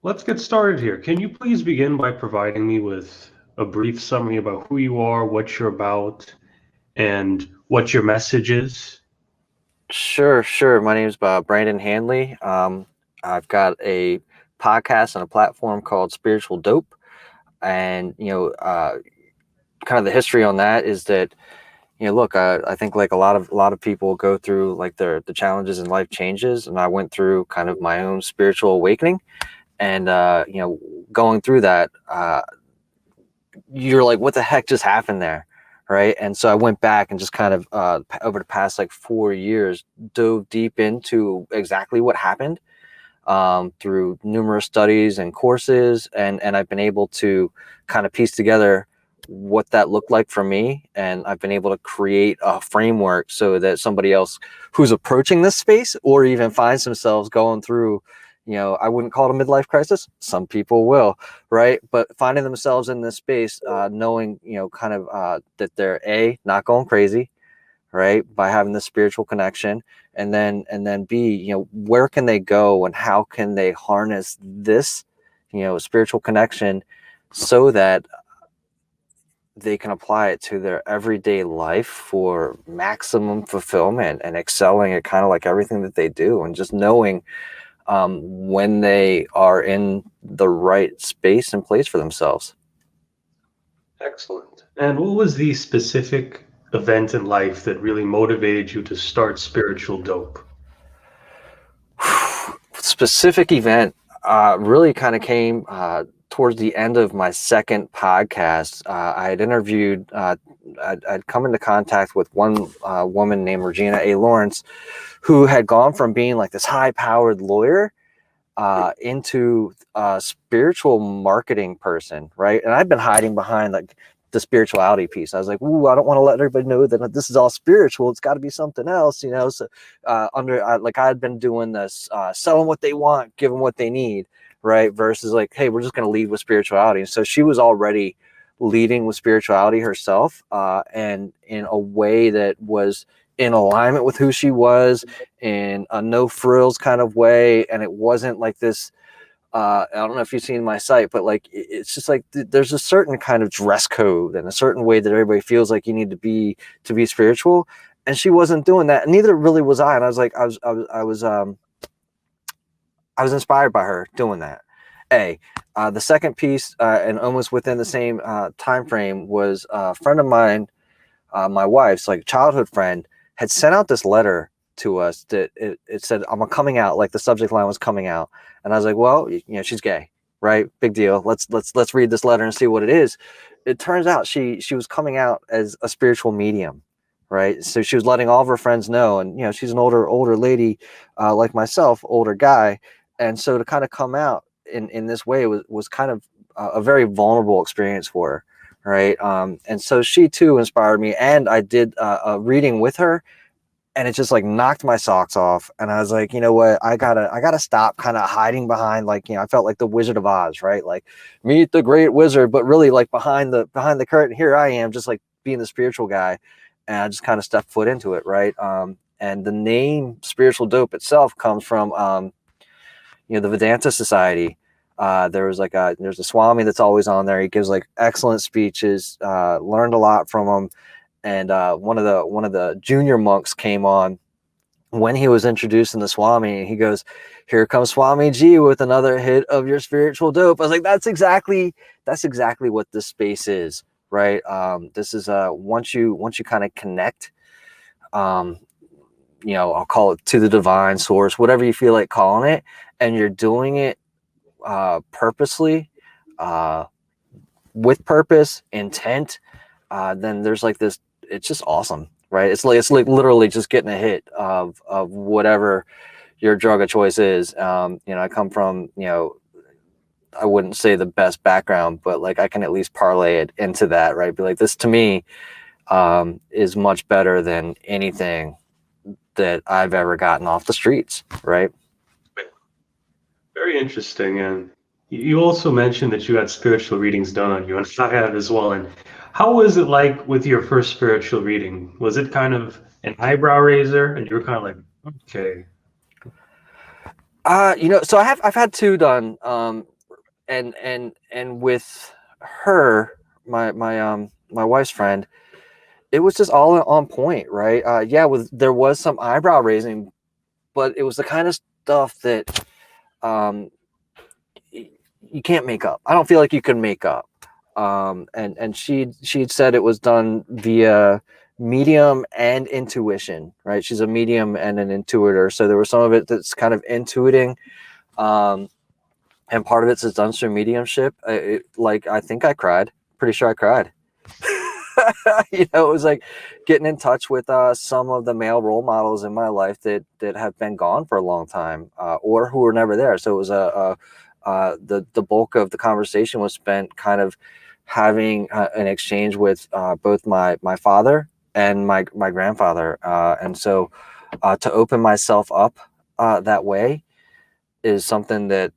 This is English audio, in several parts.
Let's get started here. Can you please begin by providing me with a brief summary about who you are, what you're about, and what your message is? Sure. My name is Brandon Handley. I've got a podcast and a platform called Spiritual Dope, and kind of the history on that is that look, I think like a lot of people go through like the challenges and life changes, and I went through kind of my own spiritual awakening, and going through that, you're like, what the heck just happened there? Right. And so I went back and just kind of over the past like 4 years dove deep into exactly what happened through numerous studies and courses. And I've been able to kind of piece together what that looked like for me. And I've been able to create a framework so that somebody else who's approaching this space or even finds themselves going through, I wouldn't call it a midlife crisis. Some people will, right? But finding themselves in this space, knowing, kind of that they're not going crazy, right, by having this spiritual connection, and then B, where can they go and how can they harness this, spiritual connection so that they can apply it to their everyday life for maximum fulfillment and excelling at kind of like everything that they do, and just knowing when they are in the right space and place for themselves. Excellent. And what was the specific event in life that really motivated you to start Spiritual Dope? Specific event really kind of came towards the end of my second podcast. I had interviewed, I'd come into contact with one woman named Regina A. Lawrence, who had gone from being like this high-powered lawyer into a spiritual marketing person, right? And I've been hiding behind like the spirituality piece. I was like, ooh, I don't want to let everybody know that this is all spiritual. It's got to be something else, So like I had been doing this, selling what they want, giving what they need, right? Versus like, hey, we're just going to lead with spirituality. And so she was already leading with spirituality herself, and in a way that was in alignment with who she was, in a no frills kind of way. And it wasn't like this, I don't know if you've seen my site, but like it's just like there's a certain kind of dress code and a certain way that everybody feels like you need to be spiritual, and she wasn't doing that, and neither really was I. And I was like, I was inspired by her doing that. The second piece, and almost within the same time frame, was a friend of mine, my wife's like childhood friend, had sent out this letter to us that it said, I'm a coming out, like the subject line was coming out. And I was like, well, she's gay, right? Big deal. Let's read this letter and see what it is. It turns out she was coming out as a spiritual medium, right? So she was letting all of her friends know. And, she's an older lady, like myself, older guy. And so to kind of come out in this way was kind of a very vulnerable experience for her. Right. And so she too inspired me, and I did a reading with her, and it just like knocked my socks off. And I was like, you know what, I gotta stop kind of hiding behind, like, I felt like the Wizard of Oz, right? Like meet the great wizard, but really like behind the curtain, here I am, just like being the spiritual guy. And I just kind of stepped foot into it. Right. And the name Spiritual Dope itself comes from, the Vedanta Society. There's a Swami that's always on there. He gives like excellent speeches. Learned a lot from him. And one of the junior monks came on when he was introducing the Swami, and he goes, "Here comes Swami G with another hit of your spiritual dope." I was like, that's exactly what this space is, right? This is once you kind of connect, I'll call it to the divine source, whatever you feel like calling it, and you're doing it purposely, with purpose, intent, then there's like this, it's just awesome, right? It's like literally just getting a hit of whatever your drug of choice is. I come from, I wouldn't say the best background, but like I can at least parlay it into that, right? Be like, this to me is much better than anything that I've ever gotten off the streets, right? Very interesting. And you also mentioned that you had spiritual readings done on you, and I have as well. And how was it like with your first spiritual reading? Was it kind of an eyebrow raiser, and you were kind of like, okay, So I've had two done. and with her, my wife's friend, it was just all on point, right? There was some eyebrow raising, but it was the kind of stuff that um, you can't make up. I don't feel like you can make up. And she'd said it was done via medium and intuition, right? She's a medium and an intuitor, so there was some of it that's kind of intuiting, and part of it's done through mediumship. I think I cried. Pretty sure I cried. It was like getting in touch with some of the male role models in my life that have been gone for a long time, or who were never there. So it was the bulk of the conversation was spent kind of having an exchange with both my father and my grandfather, and so to open myself up that way is something that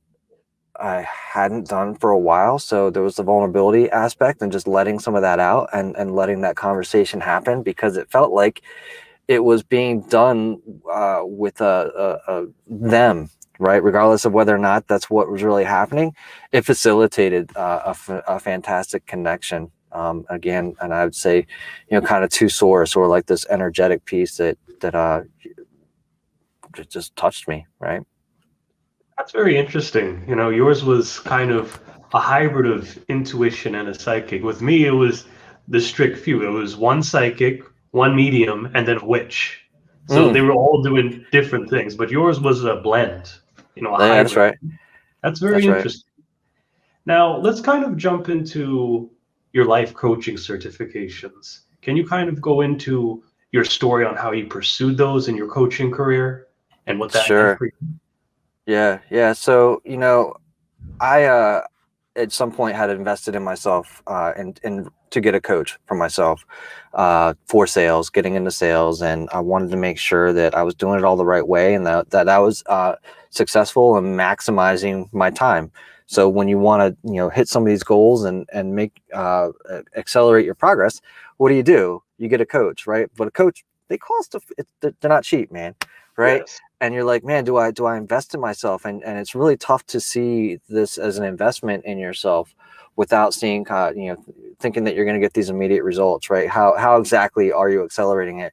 I hadn't done for a while. So there was the vulnerability aspect and just letting some of that out, and letting that conversation happen, because it felt like it was being done with a them, right? Regardless of whether or not that's what was really happening, it facilitated a fantastic connection. Again, and I would say, kind of to source, or like this energetic piece that just touched me, right? That's very interesting. Yours was kind of a hybrid of intuition and a psychic. With me, it was the strict few. It was one psychic, one medium, and then a witch. So they Mm, were all doing different things, but yours was a blend, a yeah, that's hybrid. right. That's very That's right. interesting. Now, let's kind of jump into your life coaching certifications. Can you kind of go into your story on how you pursued those in your coaching career and what that meant Sure. for you? Yeah. So, I at some point had invested in myself, and to get a coach for myself, for sales, getting into sales, and I wanted to make sure that I was doing it all the right way, and that I was successful and maximizing my time. So when you want to hit some of these goals and make accelerate your progress, what do? You get a coach, right? But a coach, they cost they're not cheap, man, right? Yes. And you're like, man, do I invest in myself? And it's really tough to see this as an investment in yourself without seeing, thinking that you're going to get these immediate results, right? How exactly are you accelerating it?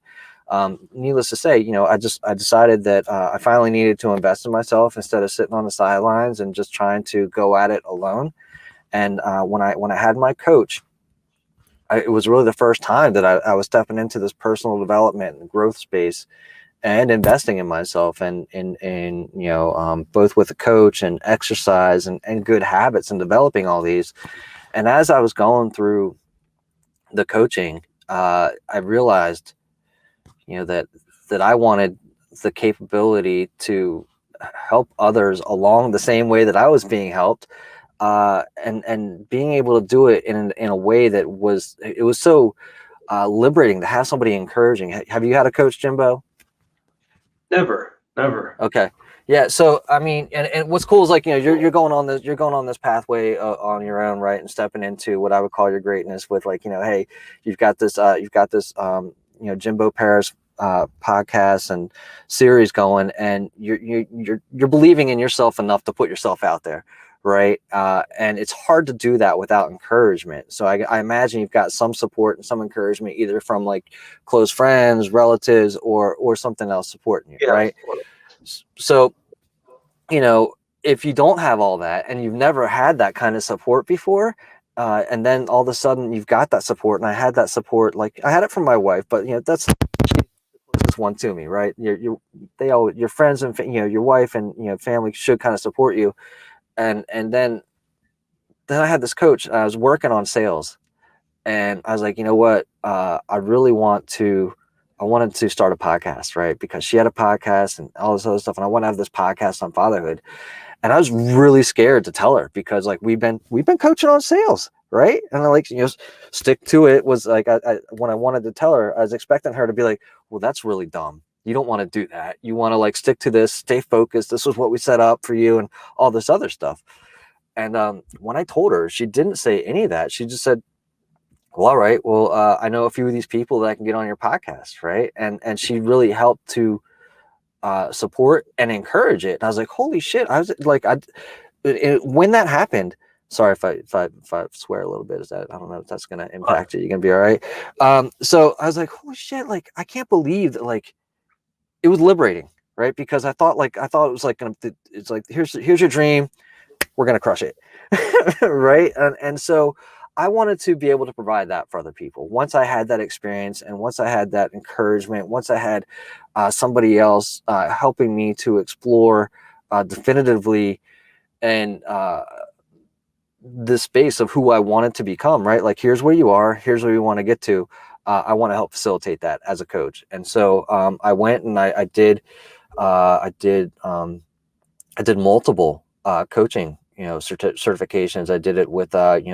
Needless to say, I decided that I finally needed to invest in myself instead of sitting on the sidelines and just trying to go at it alone. And when I had my coach, it was really the first time that I was stepping into this personal development and growth space, and investing in myself, and both with a coach and exercise and good habits, and developing all these. And as I was going through the coaching, I realized, that I wanted the capability to help others along the same way that I was being helped, and being able to do it in a way that was so liberating to have somebody encouraging. Have you had a coach, Jimbo? Never, never. Okay. Yeah. So, I mean, and what's cool is, like, you're going on this pathway on your own, right? And stepping into what I would call your greatness with, like, hey, you've got this, Jimbo Paris podcast and series going, and you're believing in yourself enough to put yourself out there. Right. And it's hard to do that without encouragement. So I imagine you've got some support and some encouragement, either from like close friends, relatives, or something else supporting you. Yes. Right. So, if you don't have all that, and you've never had that kind of support before, and then all of a sudden you've got that support, and I had that support, like I had it from my wife, but that's the closest one to me, right? Your friends and your wife and family should kind of support you, and then I had this coach. I was working on sales, and I was like, you know what? I wanted to start a podcast, right? Because she had a podcast and all this other stuff, and I want to have this podcast on fatherhood. And I was really scared to tell her, because like we've been coaching on sales, right? And I like, stick to it was like, when I wanted to tell her, I was expecting her to be like, well, that's really dumb. You don't want to do that. You want to like stick to this, stay focused. This was what we set up for you, and all this other stuff. And when I told her, she didn't say any of that. She just said, well, all right. Well, I know a few of these people that I can get on your podcast, right? And she really helped to support and encourage it. And I was like, holy shit! I was like, when that happened, Sorry if I swear a little bit. Is that, I don't know if that's going to impact you. You're going to be all right. So I was like, holy shit, like, I can't believe that, like, it was liberating, right? Because I thought it was like, it's like, here's your dream. We're going to crush it. Right. And so I wanted to be able to provide that for other people. Once I had that experience, and once I had that encouragement, once I had somebody else helping me to explore definitively and the space of who I wanted to become, right? Like, here's where you are, here's where you want to get to. I want to help facilitate that as a coach. And so I went and I did multiple coaching, certifications. I did it with,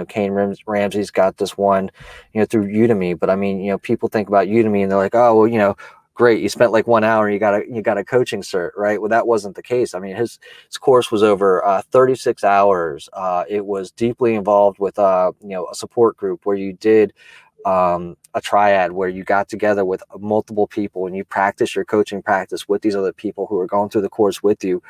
Kane Ramsey's got this one, through Udemy. But I mean, people think about Udemy and they're like, oh, well, great, you spent like 1 hour, you got a coaching cert, right? Well, that wasn't the case. I mean, his course was over 36 hours. It was deeply involved with, a support group where you did a triad where you got together with multiple people and you practice your coaching practice with these other people who are going through the course with you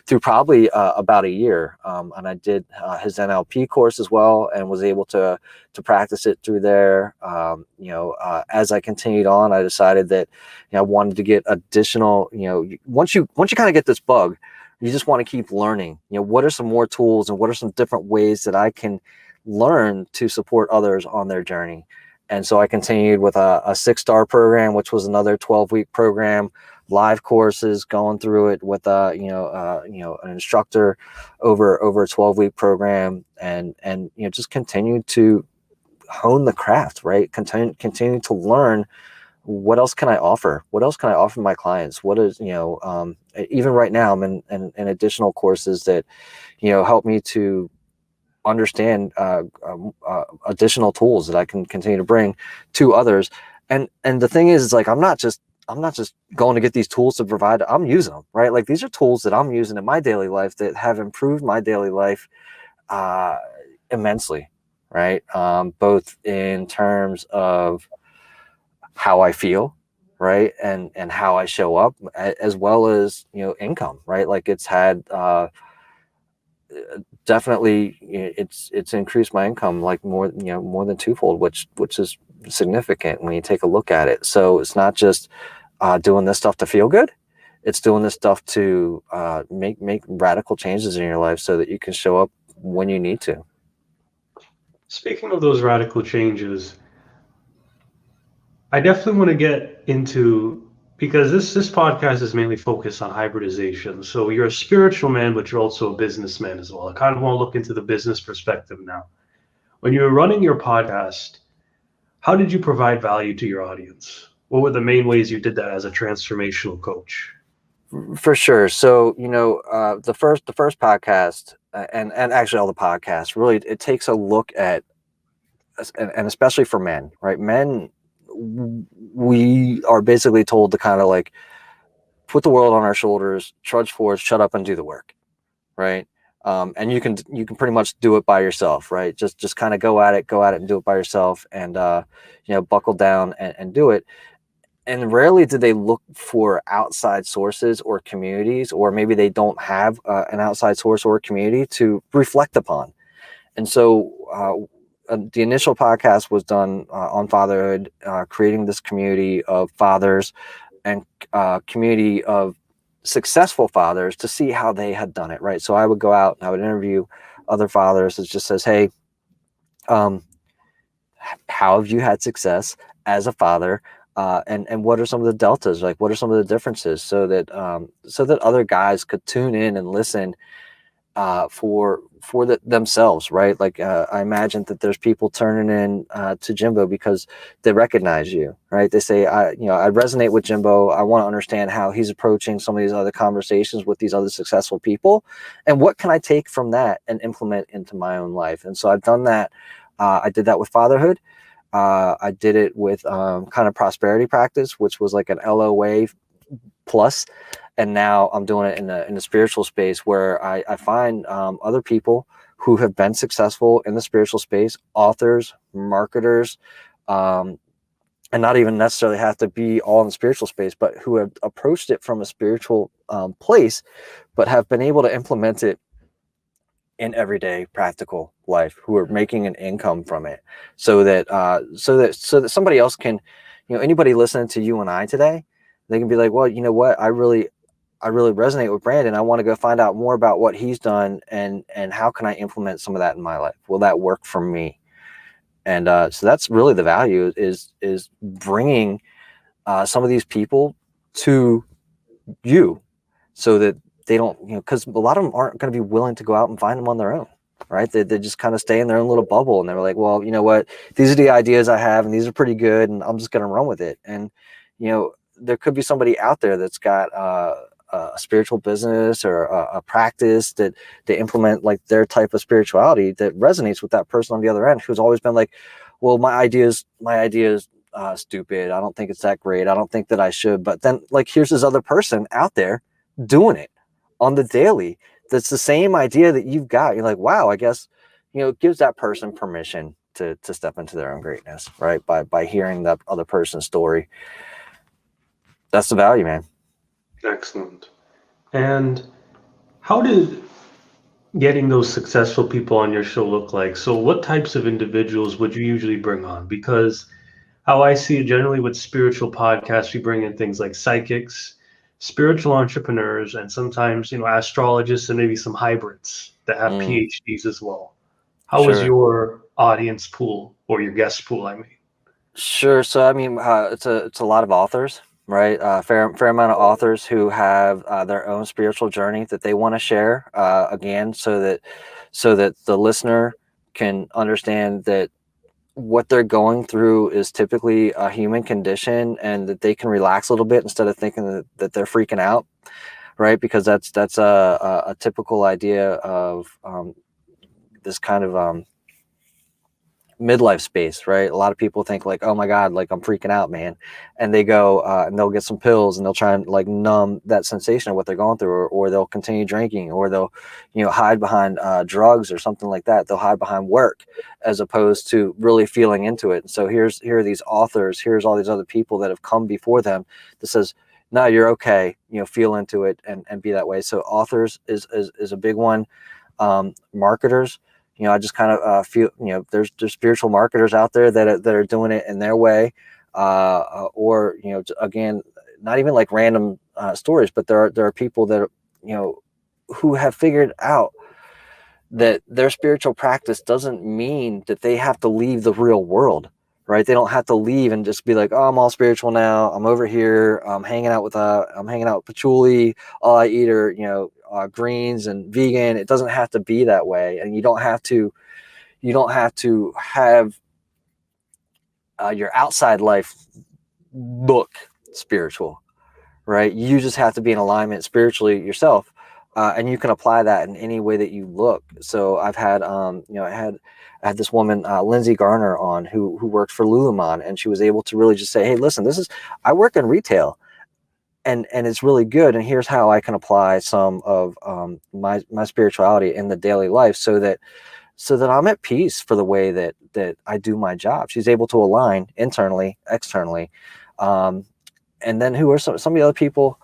through probably about a year. And I did his NLP course as well, and was able to practice it through there. As I continued on, I decided that I wanted to get additional. Once you kind of get this bug, you just want to keep learning. What are some more tools, and what are some different ways that I can learn to support others on their journey. And so I continued with a 6-star program, which was another 12-week program, live courses, going through it with an instructor over a 12-week program, and just continued to hone the craft, right? Continue to learn, what else can I offer? What else can I offer my clients? What is, even right now, I'm in additional courses that, help me to understand additional tools that I can continue to bring to others. And the thing is, it's like, I'm not just going to get these tools to provide. I'm using them, right? Like, these are tools that I'm using in my daily life that have improved my daily life immensely, right? Both in terms of how I feel, right, and how I show up, as well as income, right? Like, it's had definitely, it's increased my income like more than twofold, which is significant when you take a look at it. So it's not just doing this stuff to feel good. It's doing this stuff to make radical changes in your life so that you can show up when you need to. Speaking of those radical changes, I definitely want to get into, because this podcast is mainly focused on hybridization. So you're a spiritual man, but you're also a businessman as well. I kind of want to look into the business perspective now. When you were running your podcast, how did you provide value to your audience? What were the main ways you did that as a transformational coach? For sure. So, the first podcast, and actually all the podcasts, really, it takes a look at, and especially for men, right? Men, we are basically told to kind of like put the world on our shoulders, trudge forward, shut up and do the work, right? And you can pretty much do it by yourself, right? Just kind of go at it and do it by yourself, and buckle down and do it. And rarely do they look for outside sources or communities, or maybe they don't have an outside source or community to reflect upon. And so the initial podcast was done on fatherhood, creating this community of fathers and community of successful fathers to see how they had done it, right? So I would go out and I would interview other fathers. It just says, hey, how have you had success as a father? And what are some of the deltas? Like, what are some of the differences, so that other guys could tune in and listen for themselves, right? Like, I imagine that there's people turning in to Jimbo because they recognize you, right? They say, I resonate with Jimbo. I want to understand how he's approaching some of these other conversations with these other successful people, and what can I take from that and implement into my own life. And so I've done that. I did that with fatherhood. I did it with kind of prosperity practice, which was like an LOA plus. And now I'm doing it in the spiritual space, where I find other people who have been successful in the spiritual space, authors, marketers, and not even necessarily have to be all in the spiritual space, but who have approached it from a spiritual place, but have been able to implement it in everyday practical life, who are making an income from it, so that somebody else can, anybody listening to you and I today, they can be like, well, you know what, I really resonate with Brandon. I want to go find out more about what he's done, and how can I implement some of that in my life? Will that work for me? And so that's really the value, is bringing some of these people to you, so that they don't, because a lot of them aren't going to be willing to go out and find them on their own, right? They just kind of stay in their own little bubble, and they're like, well, you know what, these are the ideas I have, and these are pretty good, and I'm just going to run with it. And there could be somebody out there that's got a spiritual business, or a practice that they implement, like their type of spirituality, that resonates with that person on the other end, who's always been like, well, my ideas stupid, I don't think it's that great, I don't think that I should. But then, like, here's this other person out there doing it on the daily, that's the same idea that you've got. You're like, wow, I guess, it gives that person permission to step into their own greatness, right? By hearing that other person's story. That's the value, man. Excellent. And how did getting those successful people on your show look like? So what types of individuals would you usually bring on? Because how I see it generally with spiritual podcasts, we bring in things like psychics, spiritual entrepreneurs, and sometimes, astrologists, and maybe some hybrids that have PhDs as well. How was Sure. your audience pool, or your guest pool, I mean? Sure. So I mean, it's a lot of authors, right? Fair amount of authors who have their own spiritual journey that they want to share. Again, so that the listener can understand that what they're going through is typically a human condition, and that they can relax a little bit instead of thinking that they're freaking out, right? Because that's a typical idea of this kind of midlife space, right? A lot of people think like, oh my God, like I'm freaking out, man. And they go and they'll get some pills, and they'll try and like numb that sensation of what they're going through, or they'll continue drinking, or they'll, hide behind drugs or something like that. They'll hide behind work, as opposed to really feeling into it. And so here are these authors, here's all these other people that have come before them that says, no, you're okay, feel into it, and be that way. So authors is a big one. Marketers, I just kind of feel, there's spiritual marketers out there that are doing it in their way, or again, not even like random stories, but there are people that who have figured out that their spiritual practice doesn't mean that they have to leave the real world, right? They don't have to leave and just be like, oh, I'm all spiritual now, I'm over here, I'm hanging out with patchouli, all I eat are greens and vegan. It doesn't have to be that way. And you don't have to have your outside life look spiritual, right? You just have to be in alignment spiritually yourself, and you can apply that in any way that you look. So I've had I had this woman, Lindsay Garner, on, who worked for Lululemon, and she was able to really just say, hey, listen, I work in retail, and it's really good, and here's how I can apply some of my spirituality in the daily life, so that I'm at peace for the way that I do my job. She's able to align internally, externally. And then who are some of the other people,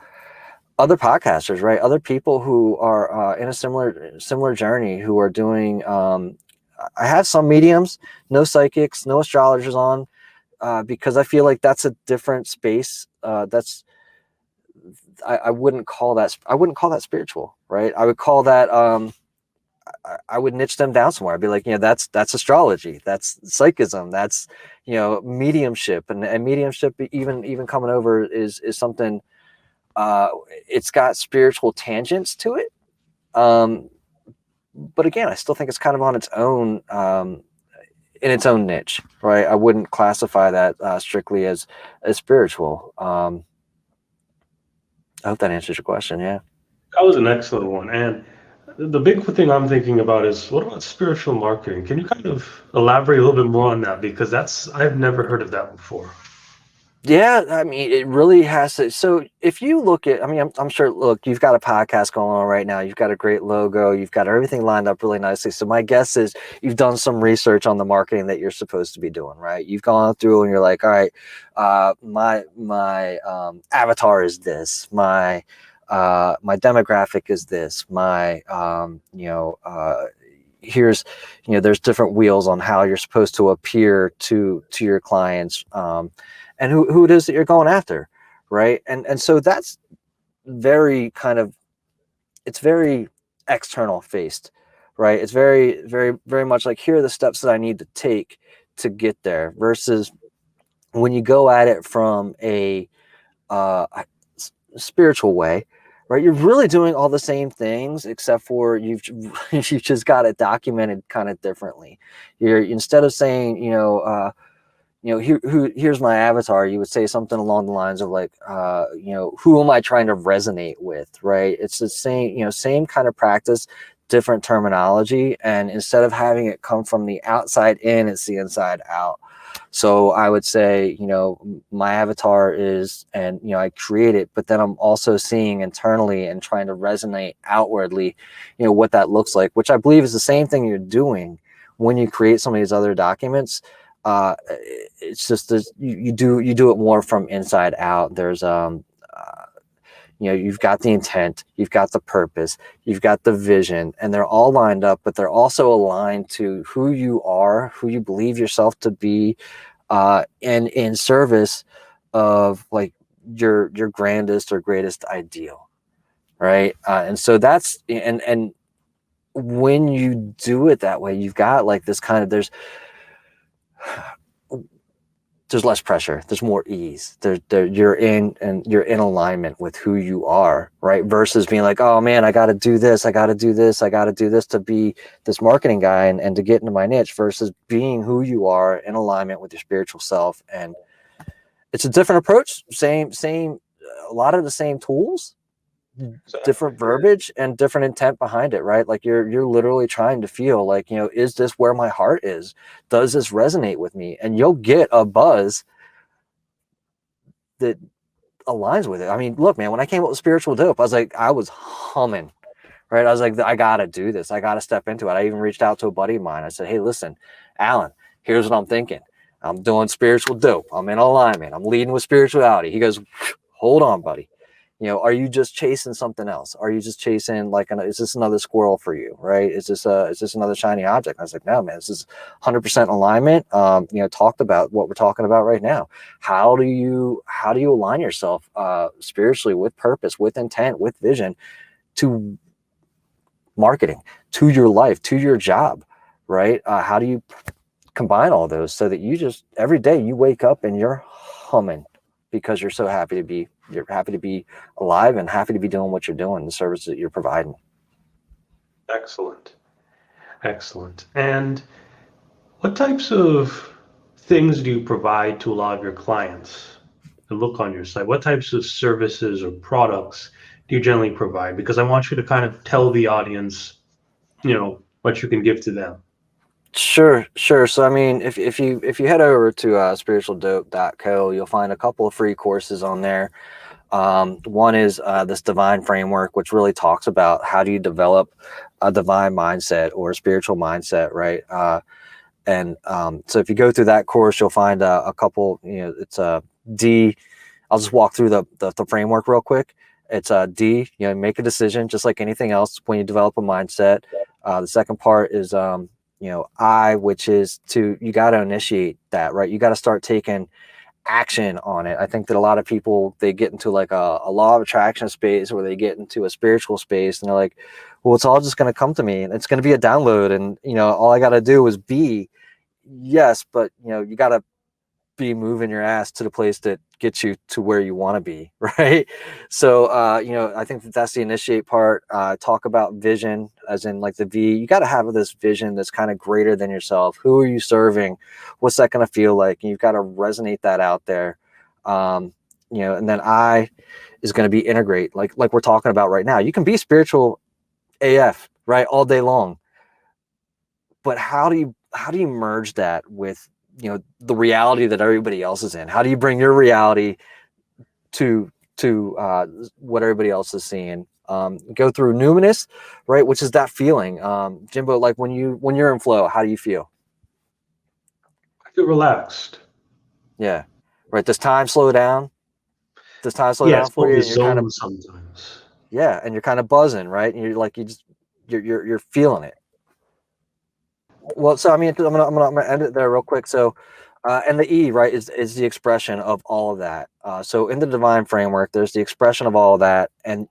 other podcasters, right? Other people who are in a similar journey, who are doing, I have some mediums, no psychics, no astrologers on, because I feel like that's a different space. I wouldn't call that spiritual, right? I would call that, I would niche them down somewhere. I'd be like, that's astrology, that's psychism, that's, mediumship, and mediumship, even coming over is something, it's got spiritual tangents to it. But again, I still think it's kind of on its own, in its own niche, right? I wouldn't classify that strictly as spiritual. I hope that answers your question. Yeah. That was an excellent one. And the big thing I'm thinking about is, what about spiritual marketing? Can you kind of elaborate a little bit more on that? Because I've never heard of that before. Yeah, I mean, it really has to. So if you look at, I mean, I'm sure, look, you've got a podcast going on right now. You've got a great logo. You've got everything lined up really nicely. So my guess is you've done some research on the marketing that you're supposed to be doing, right? You've gone through and you're like, all right, my avatar is this. My demographic is this. My, here's, there's different wheels on how you're supposed to appear to your clients, and who it is that you're going after, right? And so that's very kind of, it's very external faced, right? It's very, very, very much like, here are the steps that I need to take to get there, versus when you go at it from a spiritual way, right? You're really doing all the same things, except for you've you've just got it documented kind of differently. You're, instead of saying, here's my avatar, you would say something along the lines of like, who am I trying to resonate with, right? It's the same, same kind of practice, different terminology. And instead of having it come from the outside in, it's the inside out. So I would say, my avatar is, and, I create it, but then I'm also seeing internally and trying to resonate outwardly, what that looks like, which I believe is the same thing you're doing when you create some of these other documents. It's just, you do it more from inside out. There's, you've got the intent, you've got the purpose, you've got the vision, and they're all lined up, but they're also aligned to who you are, who you believe yourself to be, and in service of like your grandest or greatest ideal, right? And so that's, and when you do it that way, you've got like this kind of, there's less pressure, there's more ease, you're in, and you're in alignment with who you are, right? Versus being like, oh man, I got to do this, I got to do this, I got to do this to be this marketing guy and to get into my niche, versus being who you are in alignment with your spiritual self. And it's a different approach, same, a lot of the same tools, different verbiage and different intent behind it, right? Like you're literally trying to feel like, is this where my heart is? Does this resonate with me? And you'll get a buzz that aligns with it. I mean, look, man, when I came up with Spiritual Dope, I was humming, right? I was like, I got to do this. I got to step into it. I even reached out to a buddy of mine. I said, hey, listen, Alan, here's what I'm thinking. I'm doing Spiritual Dope. I'm in alignment. I'm leading with spirituality. He goes, hold on, buddy. Are you just chasing something else? Are you just chasing like, is this another squirrel for you? Right? Is this another shiny object? I was like, no, man, this is 100% alignment. Talked about what we're talking about right now. How do you align yourself spiritually, with purpose, with intent, with vision, to marketing, to your life, to your job, right? How do you combine all those so that you just, every day you wake up and you're humming, because you're so happy to be, alive and happy to be doing what you're doing, the service that you're providing. Excellent. Excellent. And what types of things do you provide to a lot of your clients to look on your site? What types of services or products do you generally provide? Because I want you to kind of tell the audience, what you can give to them. Sure. So, I mean, if you head over to spiritualdope.co, you'll find a couple of free courses on there. One is this divine framework, which really talks about how do you develop a divine mindset or a spiritual mindset, right? So if you go through that course, you'll find a couple, it's a D. I'll just walk through the framework real quick. It's a D, make a decision, just like anything else when you develop a mindset. The second part is, I, which is you got to initiate that, right? You got to start taking action on it. I think that a lot of people, they get into like a law of attraction space, or they get into a spiritual space, and they're like, well, it's all just going to come to me, and it's going to be a download, and all I got to do is be. Yes, but you got to be moving your ass to the place that gets you to where you want to be, right? So I think that's the initiate part. Talk about vision, as in like the V. You got to have this vision that's kind of greater than yourself. Who are you serving? What's that going to feel like? And you've got to resonate that out there. And then I is going to be integrate, like we're talking about right now. You can be spiritual AF, right, all day long, but how do you merge that with the reality that everybody else is in? How do you bring your reality to what everybody else is seeing? Go through numinous, right, which is that feeling. Jimbo, like when you're in flow, how do you feel? I feel relaxed. Yeah, right. Does time slow down? Yeah, Down it's for called you? the And you're kind of, zone sometimes. yeah, and you're kind of buzzing, right? And you're like, you're feeling it. Well, so I mean, I'm gonna end it there real quick. So, and the E, right, is the expression of all of that. So in the divine framework, there's the expression of all of that, and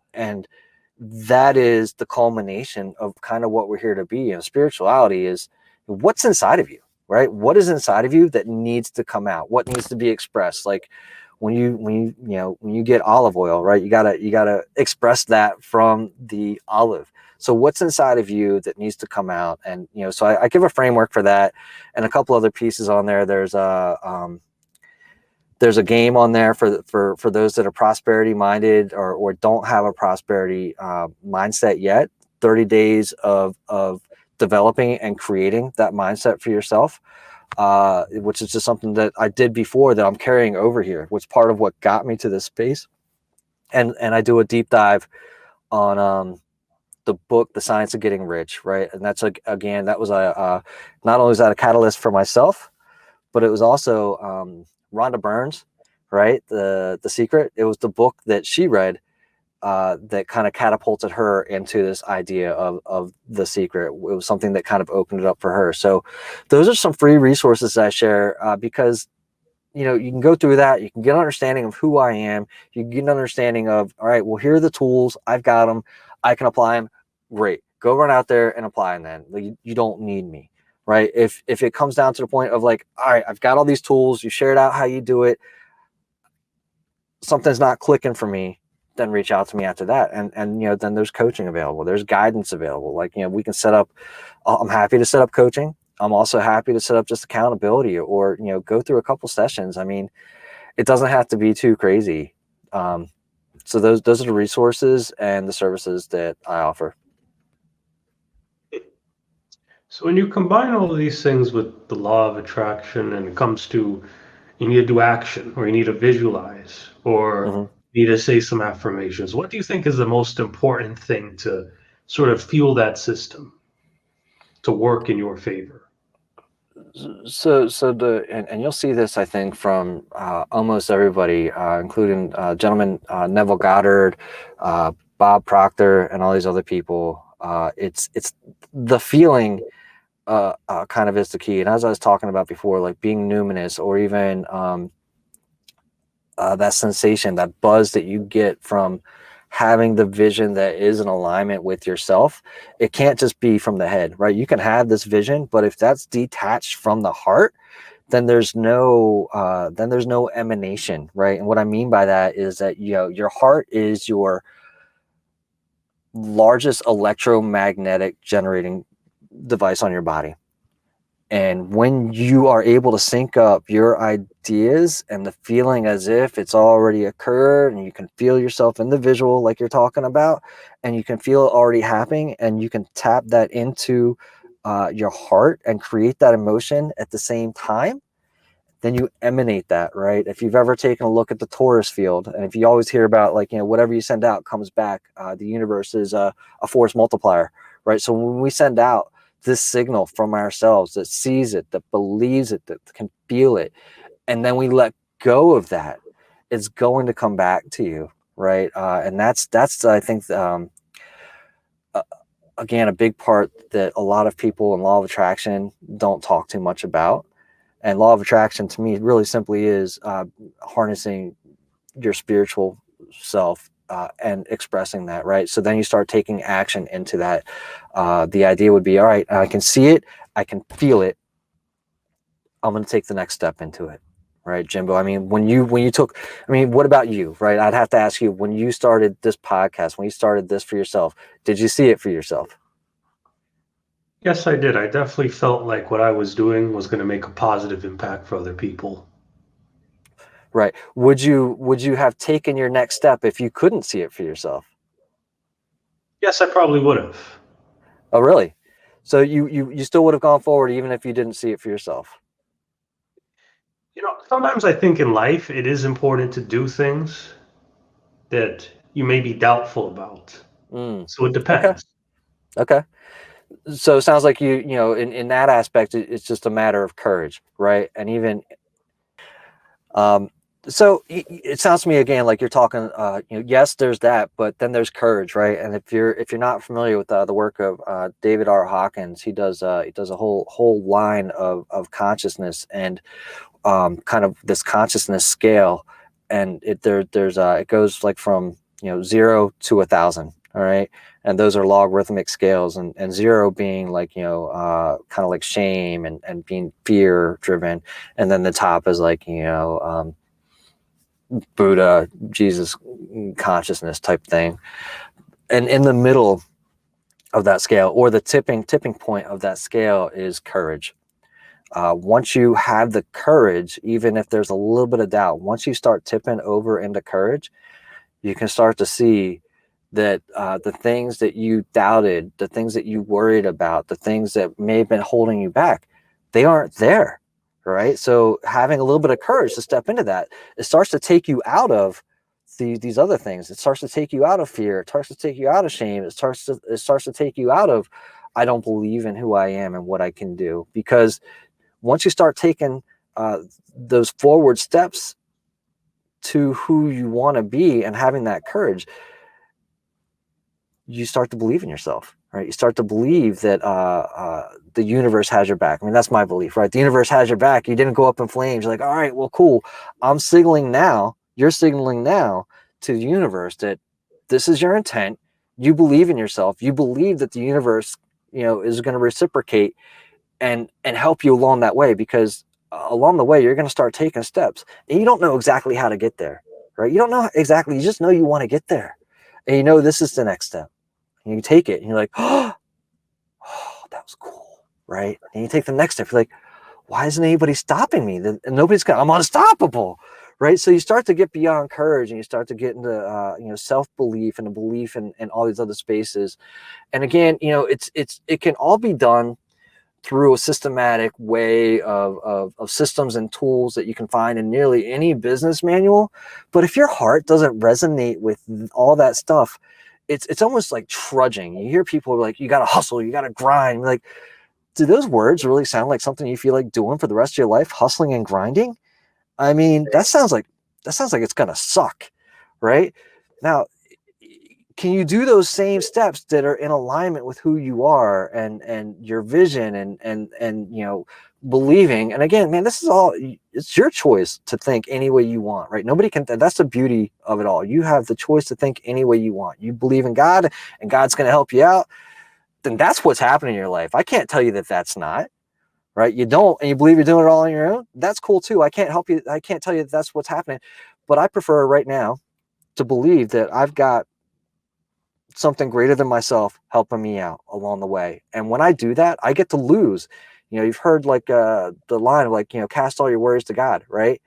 that is the culmination of kind of what we're here to be. And spirituality is what's inside of you, right? What is inside of you that needs to come out? What needs to be expressed? Like when you get olive oil, right? You gotta express that from the olive. So what's inside of you that needs to come out? And so I give a framework for that, and a couple other pieces on there. There's a game on there for those that are prosperity minded or don't have a prosperity mindset yet. 30 days of developing and creating that mindset for yourself, which is just something that I did before that I'm carrying over here, which part of what got me to this space. And I do a deep dive on the book, The Science of Getting Rich, right? And that's like, again, that was not only was that a catalyst for myself, but it was also Rhonda Byrne's, right? The Secret. It was the book that she read that kind of catapulted her into this idea of The Secret. It was something that kind of opened it up for her. So those are some free resources I share because you can go through that. You can get an understanding of who I am. You can get an understanding of, all right, well, here are the tools. I've got them. I can apply them. Great. Go run out there and apply them then. Like, you don't need me, right? If it comes down to the point of like, all right, I've got all these tools. You shared out how you do it. Something's not clicking for me, then reach out to me after that. And then there's coaching available. There's guidance available. Like, we can set up, I'm happy to set up coaching. I'm also happy to set up just accountability or, go through a couple sessions. I mean, it doesn't have to be too crazy. So those are the resources and the services that I offer. So when you combine all of these things with the law of attraction and it comes to you need to do action or you need to visualize or Mm-hmm. you need to say some affirmations, what do you think is the most important thing to sort of fuel that system to work in your favor? And you'll see this, I think, from almost everybody, including gentleman Neville Goddard, Bob Proctor, and all these other people. It's the feeling kind of is the key. And as I was talking about before, like being numinous or even that sensation, that buzz that you get from having the vision that is in alignment with yourself. It can't just be from the head, right? You can have this vision, but if that's detached from the heart, then there's no emanation, right? And what I mean by that is that your heart is your largest electromagnetic generating device on your body. And when you are able to sync up your ideas and the feeling as if it's already occurred, and you can feel yourself in the visual like you're talking about, and you can feel it already happening, and you can tap that into your heart and create that emotion at the same time, then you emanate that, right? If you've ever taken a look at the Taurus field, and if you always hear about like, whatever you send out comes back, the universe is a force multiplier, right? So when we send out this signal from ourselves that sees it, that believes it, that can feel it, and then we let go of that, it's going to come back to you, right? And that's I think uh, again, a big part that a lot of people in law of attraction don't talk too much about. And law of attraction to me really simply is harnessing your spiritual self and expressing that, right? So then you start taking action into that. The idea would be, all right, I can see it, I can feel it. I'm going to take the next step into it, right, Jimbo? I mean, when you took, I mean, what about you, right? I'd have to ask you, when you started this podcast, when you started this for yourself, did you see it for yourself? Yes, I did. I definitely felt like what I was doing was going to make a positive impact for other people. Right. Would you have taken your next step if you couldn't see it for yourself? Yes, I probably would have. Oh, really? So you still would have gone forward even if you didn't see it for yourself. Sometimes I think in life it is important to do things that you may be doubtful about. Mm. So it Okay. depends. Okay. So it sounds like in that aspect, it's just a matter of courage, right? And even So it sounds to me again like you're talking. Yes, there's that, but then there's courage, right? And if you're not familiar with the work of David R. Hawkins, he does a whole line of consciousness and kind of this consciousness scale, and it goes like from 0 to 1,000. All right, and those are logarithmic scales, and 0 being like kind of like shame and being fear driven, and then the top is like Buddha, Jesus, consciousness type thing, and in the middle of that scale, or the tipping point of that scale, is courage. Once you have the courage, even if there's a little bit of doubt, once you start tipping over into courage, you can start to see that the things that you doubted, the things that you worried about, the things that may have been holding you back, they aren't there, right? So having a little bit of courage to step into that, it starts to take you out of these other things. It starts to take you out of fear. It starts to take you out of shame. It starts to take you out of, I don't believe in who I am and what I can do. Because once you start taking those forward steps to who you want to be and having that courage, you start to believe in yourself, right? You start to believe that the universe has your back. I mean, that's my belief, right? The universe has your back. You didn't go up in flames. You're like, all right, well, cool. I'm signaling now. You're signaling now to the universe that this is your intent. You believe in yourself. You believe that the universe, is going to reciprocate and help you along that way, because along the way, you're going to start taking steps, and you don't know exactly how to get there, right? You don't know exactly. You just know you want to get there, and this is the next step. And you take it and you're like, oh, that was cool, right? And you take the next step. You're like, why isn't anybody stopping me? And nobody's I'm unstoppable, right? So you start to get beyond courage, and you start to get into self-belief and a belief in all these other spaces. And again, it can all be done through a systematic way of systems and tools that you can find in nearly any business manual. But if your heart doesn't resonate with all that stuff, it's almost like trudging. You hear people like, you got to hustle, you got to grind. Like, do those words really sound like something you feel like doing for the rest of your life, hustling and grinding? I mean, that sounds like it's going to suck, right? Now, can you do those same steps that are in alignment with who you are and your vision and believing? And again, man, this is all, it's your choice to think any way you want, right? Nobody can. That's the beauty of it all. You have the choice to think any way you want. You believe in God, and God's going to help you out, then that's what's happening in your life. I can't tell you that that's not, right? You don't, and you believe you're doing it all on your own. That's cool too. I can't help you. I can't tell you that that's what's happening, but I prefer right now to believe that I've got something greater than myself helping me out along the way. And when I do that, I get to lose. You've heard like the line of like, cast all your worries to God, right?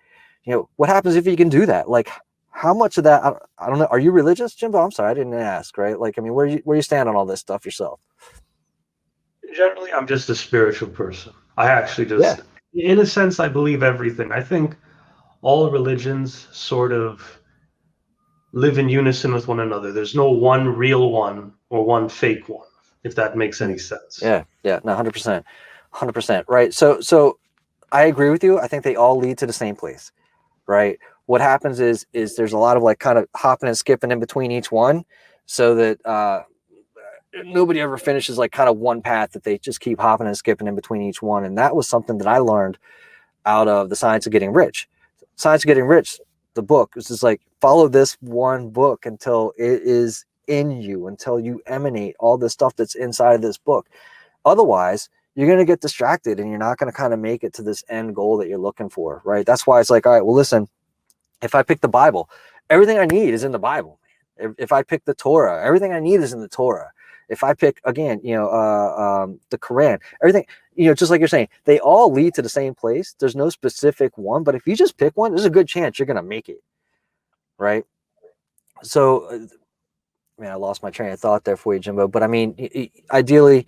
What happens if you can do that? Like, how much of that, I don't know. Are you religious, Jimbo? I'm sorry, I didn't ask, right? Like, I mean, where you stand on all this stuff yourself? Generally, I'm just a spiritual person. I actually Yeah. just, in a sense, I believe everything. I think all religions sort of live in unison with one another. There's no one real one or one fake one, if that makes any sense. Yeah. Yeah. No, 100%. 100%. Right. So I agree with you. I think they all lead to the same place, right? What happens is there's a lot of like kind of hopping and skipping in between each one, so that nobody ever finishes like kind of one path, that they just keep hopping and skipping in between each one. And that was something that I learned out of The Science of Getting Rich. Science of Getting Rich, the book, is just like, follow this one book until it is in you, until you emanate all the stuff that's inside of this book. Otherwise, you're going to get distracted and you're not going to kind of make it to this end goal that you're looking for, right? That's why it's like, all right, well, listen, if I pick the Bible, everything I need is in the Bible. If I pick the Torah, everything I need is in the Torah. If I pick, again, the Quran, everything, just like you're saying, they all lead to the same place. There's no specific one, but if you just pick one, there's a good chance you're going to make it, right? So, man, I lost my train of thought there for you, Jimbo. But I mean, ideally,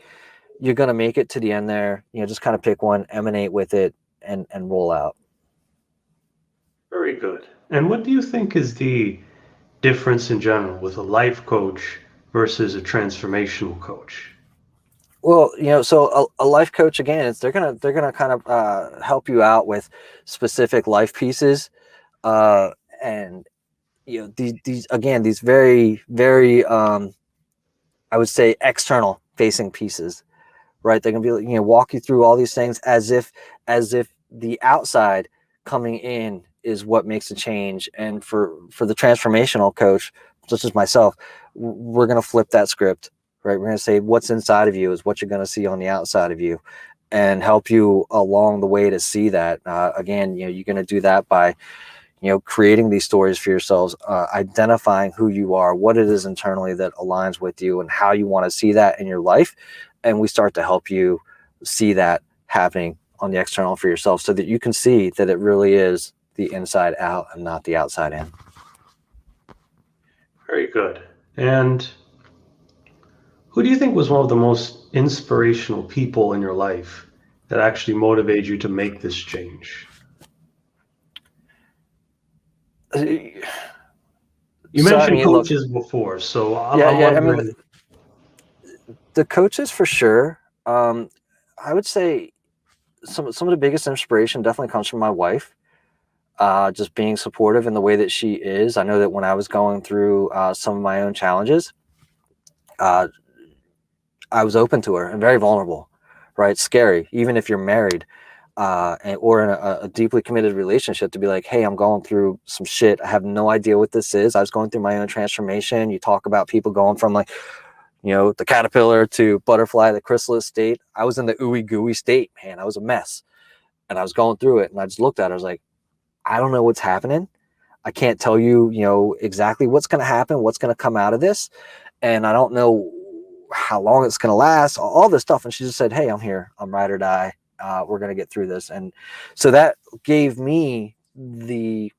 you're going to make it to the end there. Just kind of pick one, emanate with it, and roll out. Very good. And what do you think is the difference in general with a life coach versus a transformational coach? Well, so a life coach, again, they're gonna kind of help you out with specific life pieces. And these very, very, I would say, external facing pieces, right? They're gonna be, walk you through all these things as if the outside coming in is what makes a change. And for the transformational coach, such as myself, we're gonna flip that script, right? We're gonna say what's inside of you is what you're gonna see on the outside of you, and help you along the way to see that. Again, you're gonna do that by creating these stories for yourselves, identifying who you are, what it is internally that aligns with you, and how you want to see that in your life. And we start to help you see that happening on the external for yourself, so that you can see that it really is the inside out and not the outside in. Very good. And who do you think was one of the most inspirational people in your life that actually motivated you to make this change? You So, I mentioned mean, look, coaches before, so I'm yeah, I mean, wondering. the coaches for sure. I would say some of the biggest inspiration definitely comes from my wife. Just being supportive in the way that she is. I know that when I was going through some of my own challenges, uh, I was open to her and very vulnerable, right? Scary, even if you're married, or in a deeply committed relationship, to be like, hey, I'm going through some shit. I have no idea what this is. I was going through my own transformation. You talk about people going from like, the caterpillar to butterfly, the chrysalis state. I was in the ooey gooey state, man. I was a mess, and I was going through it. And I just looked at it. I was like, I don't know what's happening. I can't tell you, exactly what's going to happen, what's going to come out of this. And I don't know how long it's going to last, all this stuff. And she just said, hey, I'm here. I'm ride or die. We're going to get through this. And so that gave me the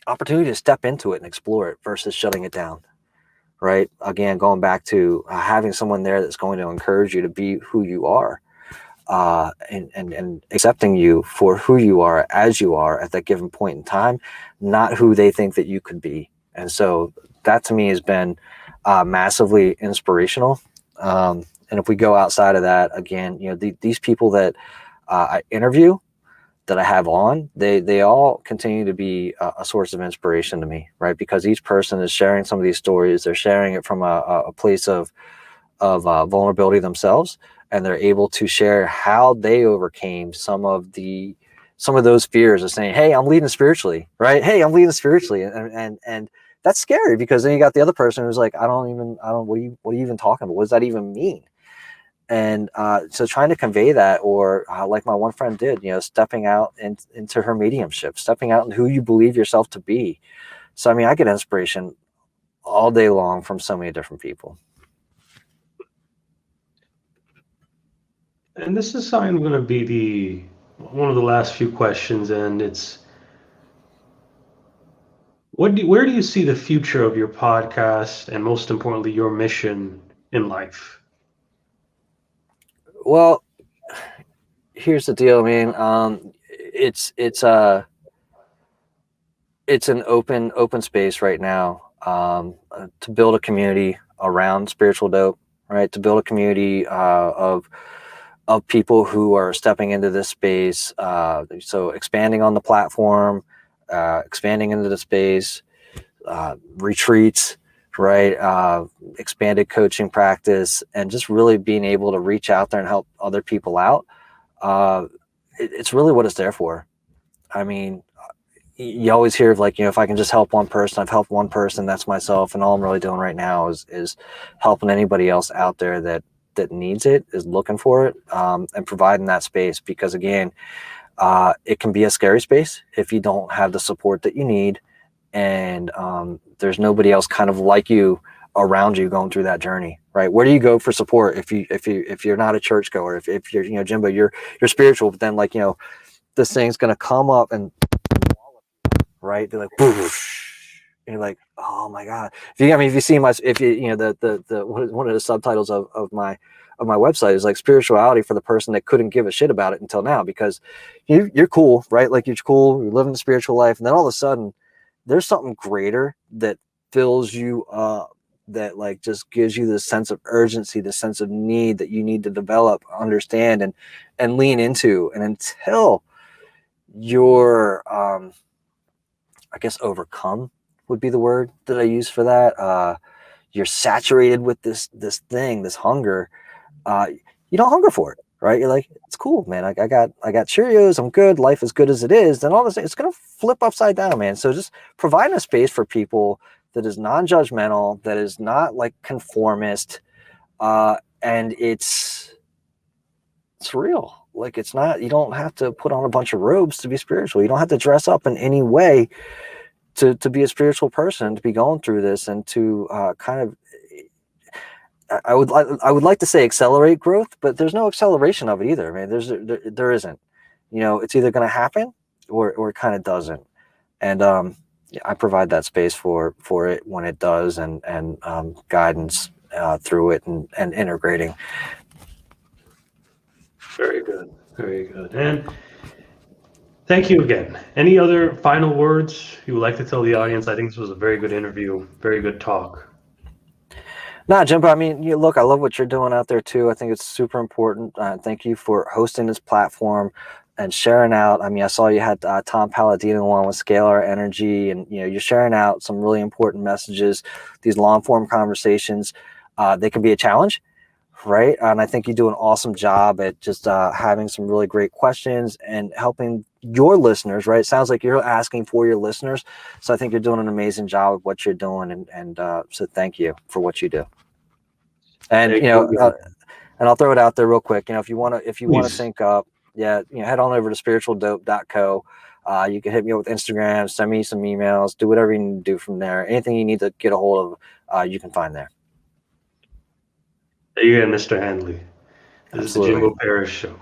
opportunity to step into it and explore it versus shutting it down. Right. Again, going back to having someone there that's going to encourage you to be who you are, and accepting you for who you are as you are at that given point in time, not who they think that you could be. And so that to me has been massively inspirational. And if we go outside of that, again, these people that I interview, that I have on, they all continue to be a source of inspiration to me, right? Because each person is sharing some of these stories. They're sharing it from a place of vulnerability themselves, and they're able to share how they overcame some of those fears of saying, hey, I'm leading spiritually, right? Hey, I'm leading spiritually. And that's scary, because then you got the other person who's like, what are you even talking about? What does that even mean? And so trying to convey that, or like my one friend did, stepping out into her mediumship, stepping out into who you believe yourself to be. So, I mean, I get inspiration all day long from so many different people. And this is going to be one of the last few questions, and it's where do you see the future of your podcast, and most importantly, your mission in life? Well, here's the deal, man. It's an open space right now, to build a community around spiritual dope, right? To build a community of people who are stepping into this space. So expanding on the platform, expanding into the space, retreats, right? Expanded coaching practice, and just really being able to reach out there and help other people out. It's really what it's there for. I mean, you always hear of like, if I can just help one person, I've helped one person, that's myself. And all I'm really doing right now is helping anybody else out there that needs it, is looking for it, and providing that space. Because again, it can be a scary space if you don't have the support that you need, and there's nobody else kind of like you around you going through that journey, right? Where do you go for support if you're not a churchgoer? If you're, Jimbo, you're spiritual, but then like, this thing's gonna come up and, right, they're like, poof, and you're like, oh my god. If you see the one of the subtitles of my website is like, spirituality for the person that couldn't give a shit about it until now. Because you're cool, right? Like, you're cool, you're living the spiritual life, and then all of a sudden there's something greater that fills you up, that like just gives you this sense of urgency, this sense of need that you need to develop, understand, and lean into. And until you're I guess overcome would be the word that I use for that. You're saturated with this hunger. You don't hunger for it, right? You're like, it's cool, man. I got Cheerios. I'm good. Life is good as it is. Then all of a sudden, it's gonna flip upside down, man. So just providing a space for people that is non-judgmental, that is not like conformist, and it's real. Like, it's not. You don't have to put on a bunch of robes to be spiritual. You don't have to dress up in any way to be a spiritual person, to be going through this, and to kind of. I would like to say accelerate growth, but there's no acceleration of it either. I mean, there isn't. You know, it's either going to happen or it kind of doesn't. And yeah, I provide that space for it when it does, and guidance through it, and integrating. Very good. Very good. And thank you again. Any other final words you would like to tell the audience? I think this was a very good interview, very good talk. Nah, Jimbo, I mean, look, I love what you're doing out there too. I think it's super important. Thank you for hosting this platform and sharing out. I mean, I saw you had Tom Palladino on with Scalar Energy, and you're sharing out some really important messages. These long form conversations, they can be a challenge, right? And I think you do an awesome job at just having some really great questions and helping your listeners, right? It sounds like you're asking for your listeners. So I think you're doing an amazing job of what you're doing. And so thank you for what you do. And, Thank you again. and I'll throw it out there real quick. If you want to Please. sync up, yeah, head on over to spiritualdope.co. You can hit me up with Instagram, send me some emails, do whatever you need to do from there. Anything you need to get a hold of, you can find there. There you go, Mr. Handley. This is the Absolutely. Jimbo Parrish Show.